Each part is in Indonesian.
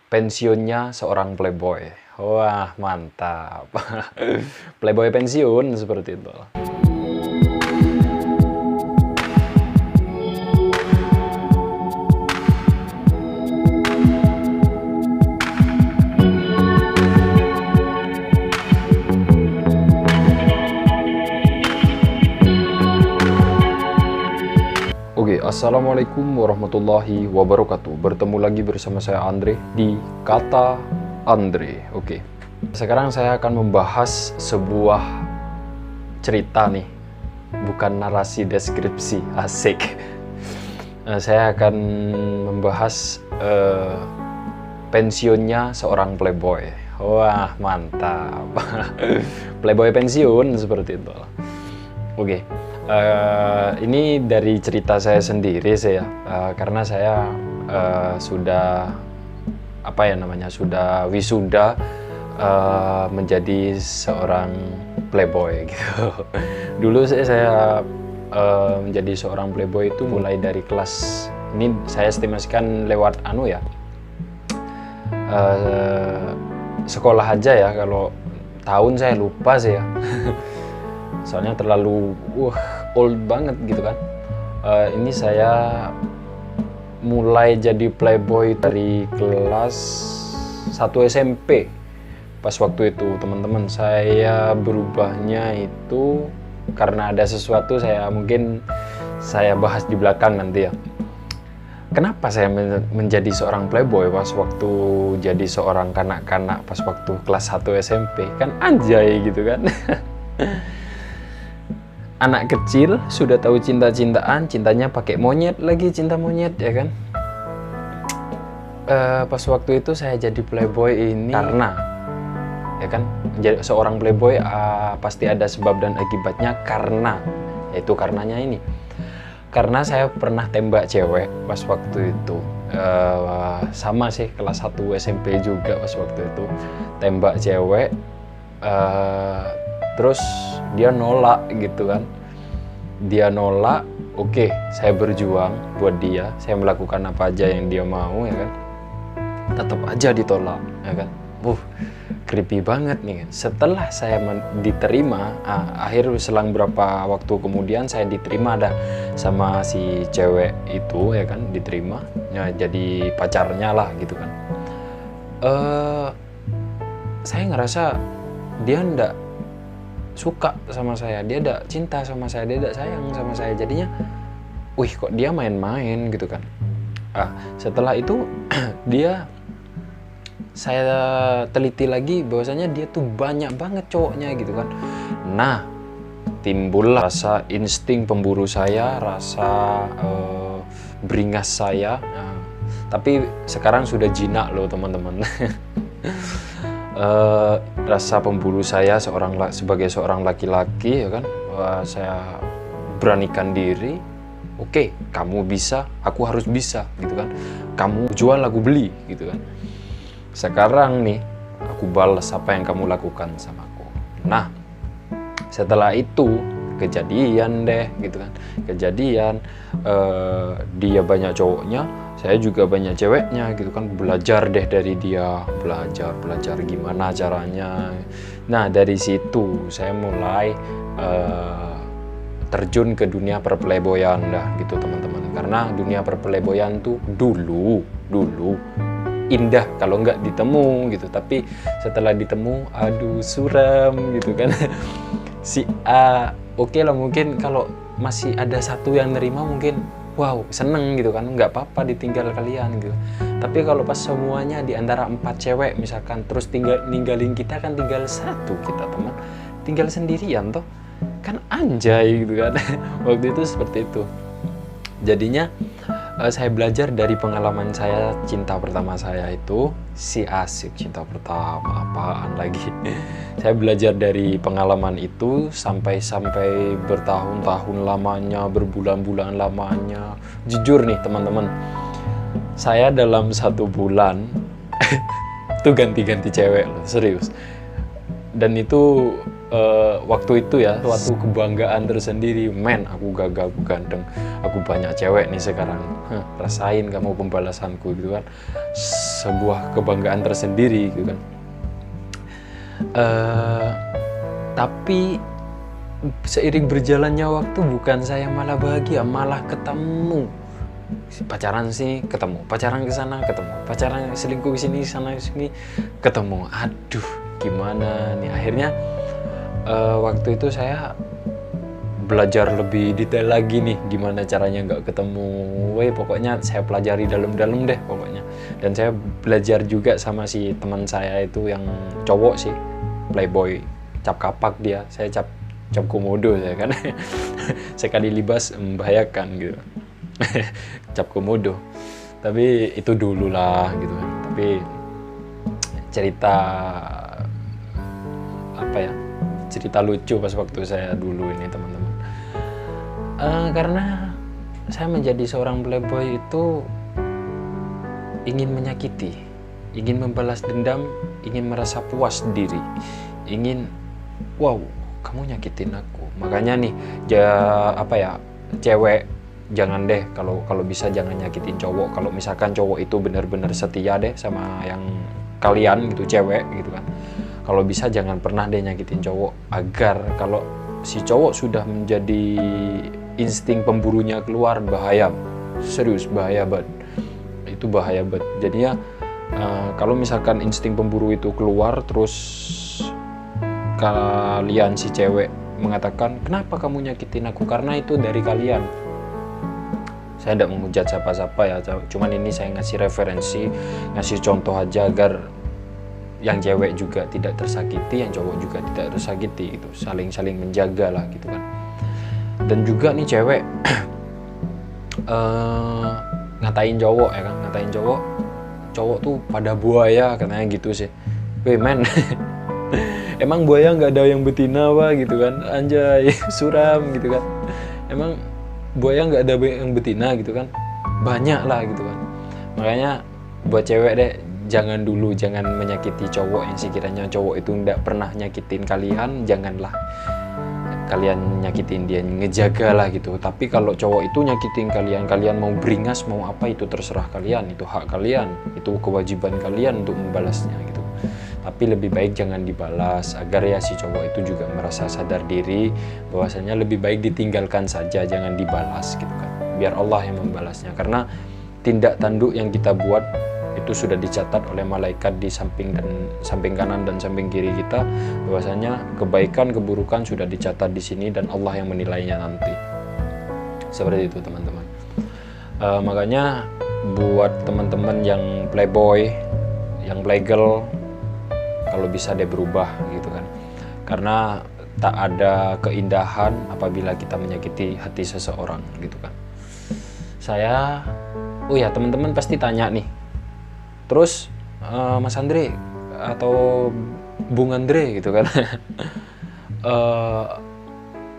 Pensiunnya seorang playboy. Wah, mantap. Playboy pensiun seperti itu. Oke, assalamualaikum warahmatullahi wabarakatuh. Bertemu lagi bersama saya Andre di Kata Andre. Oke, sekarang saya akan membahas sebuah cerita nih, bukan narasi deskripsi. Asik. Saya akan membahas pensiunnya seorang playboy. Wah, mantap. Playboy pensiun seperti itu. Oke. Ini dari cerita saya sendiri sih ya, karena saya sudah sudah wisuda menjadi seorang playboy gitu. Dulu saya menjadi seorang playboy itu mulai dari kelas, ini saya estimasikan lewat sekolah aja ya, kalau tahun saya lupa sih ya. Soalnya terlalu old banget gitu kan. Ini saya mulai jadi playboy dari kelas 1 SMP. Pas waktu itu teman-teman, saya berubahnya itu karena ada sesuatu, mungkin saya bahas di belakang nanti ya. Kenapa saya menjadi seorang playboy pas waktu jadi seorang kanak-kanak pas waktu kelas 1 SMP? Kan anjay gitu kan. Anak kecil sudah tahu cinta-cintaan, cintanya pakai monyet lagi, cinta monyet ya kan. Pas waktu itu saya jadi playboy ini karena ya kan, jadi seorang playboy pasti ada sebab dan akibatnya, yaitu karenanya ini. Karena saya pernah tembak cewek pas waktu itu, sama sih kelas 1 SMP juga pas waktu itu, tembak cewek. Terus dia nolak gitu kan. Dia nolak, oke, saya berjuang buat dia, saya melakukan apa aja yang dia mau ya kan. Tetap aja ditolak ya kan. Creepy banget nih kan. Setelah saya diterima, akhir selang berapa waktu kemudian saya diterima sama si cewek itu ya kan, diterima ya, jadi pacarnya lah gitu kan. Saya ngerasa dia ndak suka sama saya, dia ndak cinta sama saya, dia ndak sayang sama saya. Jadinya, kok dia main-main gitu kan. Setelah itu saya teliti lagi bahwasanya dia tuh banyak banget cowoknya gitu kan. Nah, timbul rasa insting pemburu saya, rasa beringas saya. Tapi sekarang sudah jinak loh teman-teman. Rasa pemburu saya sebagai seorang laki-laki ya kan, saya beranikan diri. Oke, kamu bisa, aku harus bisa gitu kan. Kamu jual, aku beli gitu kan. Sekarang nih aku balas apa yang kamu lakukan sama aku. Nah, setelah itu kejadian deh gitu kan. Kejadian, dia banyak cowoknya, saya juga banyak ceweknya gitu kan. Belajar deh dari dia, belajar gimana caranya. Nah, dari situ saya mulai terjun ke dunia perplayboyan gitu teman-teman. Karena dunia perplayboyan tuh dulu indah kalau nggak ditemu gitu, tapi setelah ditemu aduh suram gitu kan. Si A oke lah, mungkin kalau masih ada satu yang nerima mungkin wow seneng gitu kan, nggak apa-apa ditinggal kalian gitu. Tapi kalau pas semuanya di antara 4 cewek misalkan, terus ninggalin kita, kan tinggal satu kita teman, tinggal sendirian toh kan anjay gitu kan. Waktu itu seperti itu. Jadinya saya belajar dari pengalaman saya. Cinta pertama saya itu si asik, cinta pertama apaan lagi. Saya belajar dari pengalaman itu sampai bertahun-tahun lamanya, berbulan-bulan lamanya. Jujur nih teman-teman, saya dalam 1 bulan tuh ganti-ganti cewek loh, serius. Dan itu waktu itu ya suatu kebanggaan tersendiri. Men, aku gagah, aku ganteng, aku banyak cewek nih sekarang. Rasain kamu pembalasanku gitu kan. Sebuah kebanggaan tersendiri gitu kan. Tapi seiring berjalannya waktu bukan saya malah bahagia, malah ketemu. Pacaran sini ketemu, pacaran ke sana ketemu, pacaran selingkuh ke sini, sana sini ketemu. Aduh, gimana nih akhirnya waktu itu saya belajar lebih detail lagi nih gimana caranya nggak ketemu. Pokoknya saya pelajari dalam-dalam deh pokoknya. Dan saya belajar juga sama si teman saya itu yang cowok sih, playboy, cap kapak dia, saya cap komodo saya kan. Sekali libas membahayakan gitu. Cap komodo. Tapi itu dulu lah gitu kan. Tapi cerita apa ya? Cerita lucu pas waktu saya dulu ini teman-teman. Karena saya menjadi seorang playboy itu ingin menyakiti, ingin membalas dendam, ingin merasa puas diri, ingin wow kamu nyakitin aku. Makanya nih cewek jangan deh kalau bisa jangan nyakitin cowok. Kalau misalkan cowok itu benar-benar setia deh sama yang kalian gitu, cewek gitu kan. Kalau bisa jangan pernah deh nyakitin cowok, agar kalau si cowok sudah menjadi insting pemburunya keluar, bahaya, serius bahaya banget. Itu bahaya banget. Jadinya kalau misalkan insting pemburu itu keluar, terus kalian si cewek mengatakan kenapa kamu nyakitin aku, karena itu dari kalian. Saya tidak menghujat siapa-siapa ya, cuman ini saya ngasih referensi, ngasih contoh aja agar yang cewek juga tidak tersakiti, yang cowok juga tidak tersakiti gitu, saling menjaga lah gitu kan. Dan juga nih cewek ngatain cowok ya kan, ngatain cowok tuh pada buaya katanya gitu sih. Weh men, emang buaya nggak ada yang betina apa gitu kan, anjay suram gitu kan. Emang buaya nggak ada yang betina gitu kan, banyak lah gitu kan. Makanya buat cewek deh, jangan menyakiti cowok yang sekiranya cowok itu nggak pernah nyakitin kalian, janganlah kalian nyakitin dia, ngejagalah gitu. Tapi kalau cowok itu nyakitin kalian mau beringas mau apa itu terserah kalian, itu hak kalian, itu kewajiban kalian untuk membalasnya gitu. Tapi lebih baik jangan dibalas, agar ya si cowok itu juga merasa sadar diri bahwasanya lebih baik ditinggalkan saja, jangan dibalas gitu kan, biar Allah yang membalasnya. Karena tindak tanduk yang kita buat itu sudah dicatat oleh malaikat di samping kanan dan samping kiri kita, bahwasanya kebaikan keburukan sudah dicatat di sini dan Allah yang menilainya nanti. Seperti itu teman-teman. Makanya buat teman-teman yang playboy, yang playgirl, kalau bisa deh berubah gitu kan. Karena tak ada keindahan apabila kita menyakiti hati seseorang gitu kan. Teman-teman pasti tanya nih, terus Mas Andre atau Bung Andre gitu kan,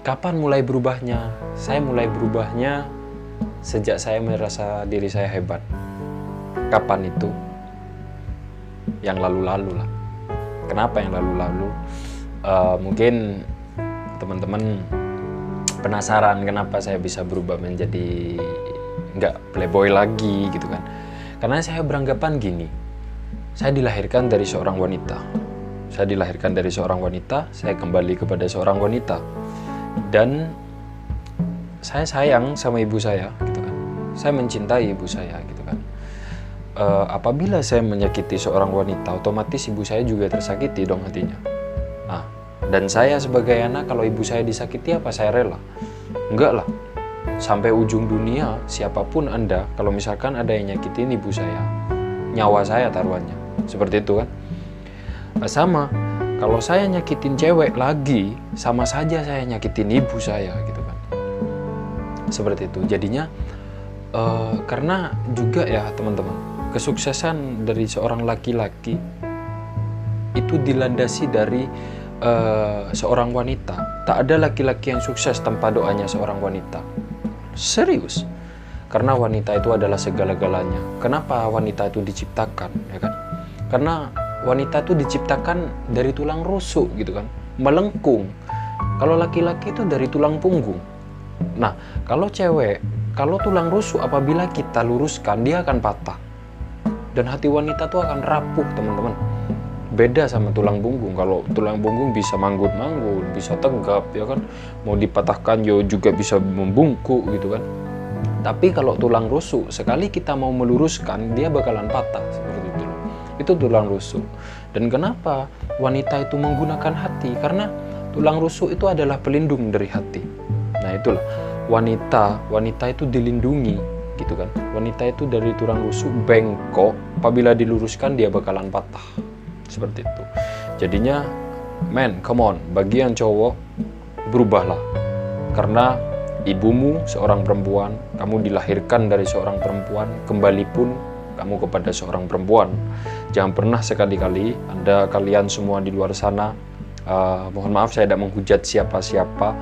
kapan mulai berubahnya? Saya mulai berubahnya sejak saya merasa diri saya hebat. Kapan itu? Yang lalu-lalu lah. Kenapa yang lalu-lalu? Mungkin teman-teman penasaran kenapa saya bisa berubah menjadi nggak playboy lagi gitu kan. Karena saya beranggapan gini, saya dilahirkan dari seorang wanita. Saya kembali kepada seorang wanita. Dan saya sayang sama ibu saya gitu kan. Saya mencintai ibu saya gitu kan. Apabila saya menyakiti seorang wanita, otomatis ibu saya juga tersakiti dong hatinya. Dan saya sebagai anak, kalau ibu saya disakiti apa saya rela? Enggak lah. Sampai ujung dunia, siapapun Anda, kalau misalkan ada yang nyakitin ibu saya, nyawa saya taruhannya. Seperti itu kan. Sama, kalau saya nyakitin cewek lagi, sama saja saya nyakitin ibu saya gitu kan. Seperti itu. Jadinya, karena juga ya teman-teman, kesuksesan dari seorang laki-laki itu dilandasi dari seorang wanita. Tak ada laki-laki yang sukses tanpa doanya seorang wanita. Serius. Karena wanita itu adalah segala-galanya. Kenapa wanita itu diciptakan, ya kan? Karena wanita tuh diciptakan dari tulang rusuk gitu kan, melengkung. Kalau laki-laki itu dari tulang punggung. Nah, kalau cewek, kalau tulang rusuk apabila kita luruskan, dia akan patah. Dan hati wanita tuh akan rapuh, teman-teman. Beda sama tulang punggung. Kalau tulang punggung bisa manggut-manggut, bisa tegap, ya kan. Mau dipatahkan juga bisa membungkuk gitu kan. Tapi kalau tulang rusuk, sekali kita mau meluruskan, dia bakalan patah seperti itu. Itu tulang rusuk. Dan kenapa wanita itu menggunakan hati? Karena tulang rusuk itu adalah pelindung dari hati. Nah, itulah wanita itu dilindungi gitu kan. Wanita itu dari tulang rusuk bengkok, apabila diluruskan dia bakalan patah. Seperti itu. Jadinya, men, come on, bagi yang cowok, berubahlah. Karena ibumu seorang perempuan, kamu dilahirkan dari seorang perempuan, kembali pun kamu kepada seorang perempuan. Jangan pernah sekali-kali kalian semua di luar sana, mohon maaf saya tidak menghujat siapa-siapa,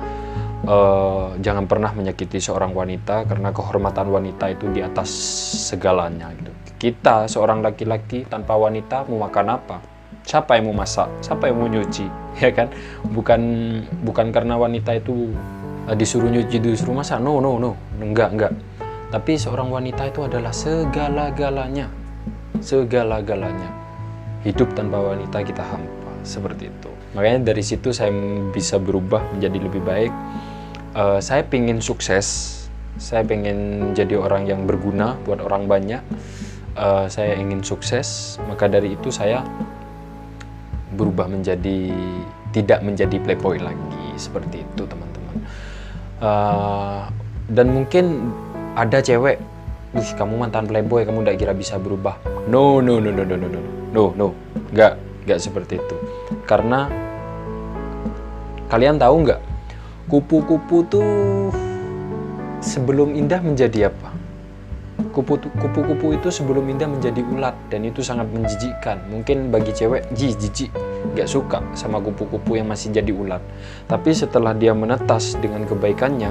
jangan pernah menyakiti seorang wanita, karena kehormatan wanita itu di atas segalanya gitu. Kita seorang laki-laki tanpa wanita mau makan apa? Siapa yang mau masak? Siapa yang mau nyuci? Ya kan? Bukan karena wanita itu disuruh nyuci, disuruh masak. No. Enggak. Tapi seorang wanita itu adalah segala-galanya. Segala-galanya. Hidup tanpa wanita kita hampa. Seperti itu. Makanya dari situ saya bisa berubah menjadi lebih baik. Saya pengen sukses. Saya pengen jadi orang yang berguna buat orang banyak. Saya ingin sukses. Maka dari itu saya berubah menjadi tidak menjadi playboy lagi. Seperti itu, teman-teman. Dan mungkin ada cewek, kamu mantan playboy, kamu tidak kira bisa berubah. No, nggak seperti itu. Karena kalian tahu nggak, kupu-kupu tuh sebelum indah menjadi apa? Kupu-kupu itu sebelum indah menjadi ulat, dan itu sangat menjijikkan. Mungkin bagi cewek, jijik, nggak suka sama kupu-kupu yang masih jadi ulat. Tapi setelah dia menetas dengan kebaikannya,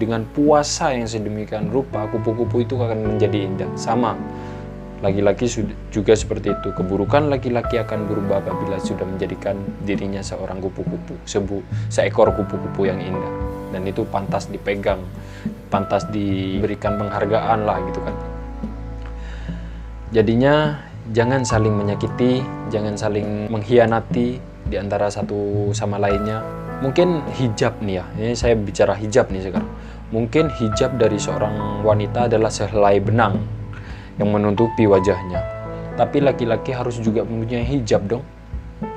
dengan puasa yang sedemikian rupa, kupu-kupu itu akan menjadi indah. Sama, laki-laki juga seperti itu. Keburukan laki-laki akan berubah apabila sudah menjadikan dirinya seorang kupu-kupu, seekor kupu-kupu yang indah. Dan itu pantas dipegang, pantas diberikan penghargaan lah gitu kan. Jadinya jangan saling menyakiti, jangan saling mengkhianati di antara satu sama lainnya. Mungkin hijab nih ya, ini saya bicara hijab nih sekarang. Mungkin hijab dari seorang wanita adalah sehelai benang yang menutupi wajahnya. Tapi laki-laki harus juga mempunyai hijab dong.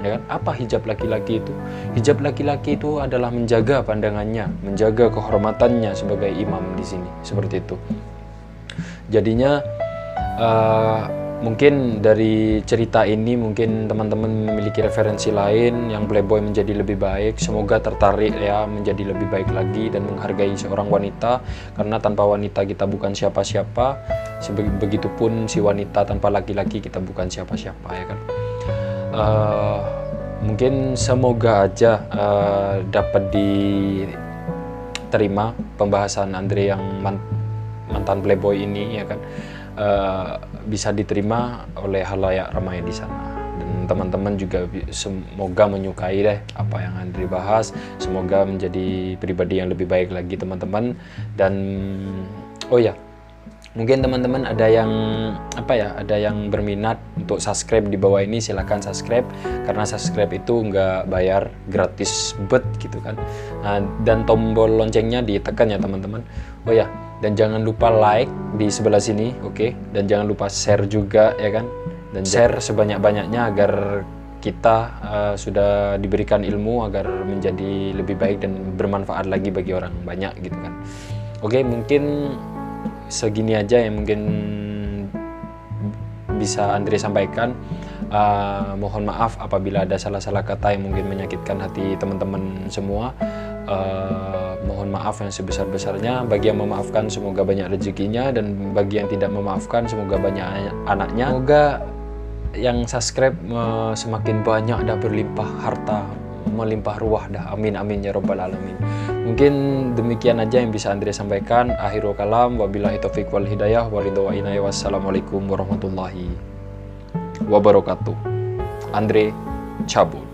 Ya kan? Apa hijab laki-laki itu? Hijab laki-laki itu adalah menjaga pandangannya, menjaga kehormatannya sebagai imam di sini, seperti itu. Jadinya mungkin dari cerita ini mungkin teman-teman memiliki referensi lain yang playboy menjadi lebih baik. Semoga tertarik ya menjadi lebih baik lagi dan menghargai seorang wanita, karena tanpa wanita kita bukan siapa-siapa. Begitupun si wanita tanpa laki-laki kita bukan siapa-siapa, ya kan. Mungkin semoga aja dapat diterima pembahasan Andre yang mantan playboy ini, ya kan. Bisa diterima oleh halayak ramai di sana, dan teman-teman juga semoga menyukai deh apa yang Andre bahas. Semoga menjadi pribadi yang lebih baik lagi, teman-teman. Dan oh ya, mungkin teman-teman ada yang berminat untuk subscribe di bawah ini, silahkan subscribe, karena subscribe itu nggak bayar, gratis bet gitu kan. Nah, dan tombol loncengnya ditekan ya teman-teman. Oh ya, dan jangan lupa like di sebelah sini, oke? Dan jangan lupa share juga, ya kan? Dan share sebanyak-banyaknya agar kita sudah diberikan ilmu agar menjadi lebih baik dan bermanfaat lagi bagi orang banyak gitu kan. Oke, mungkin segini aja yang mungkin bisa Andre sampaikan. Mohon maaf apabila ada salah-salah kata yang mungkin menyakitkan hati teman-teman semua. Mohon maaf yang sebesar-besarnya. Bagi yang memaafkan semoga banyak rezekinya, dan bagi yang tidak memaafkan semoga banyak anaknya. Semoga yang subscribe semakin banyak dah, berlimpah harta, melimpah ruah dah. Amin amin ya robbal alamin. Mungkin demikian aja yang bisa Andre sampaikan. Akhirul kalam, wabillahi taufiq wal hidayah, waridho wa inayah. Wassalamualaikum warahmatullahi wabarakatuh. Andre cabut.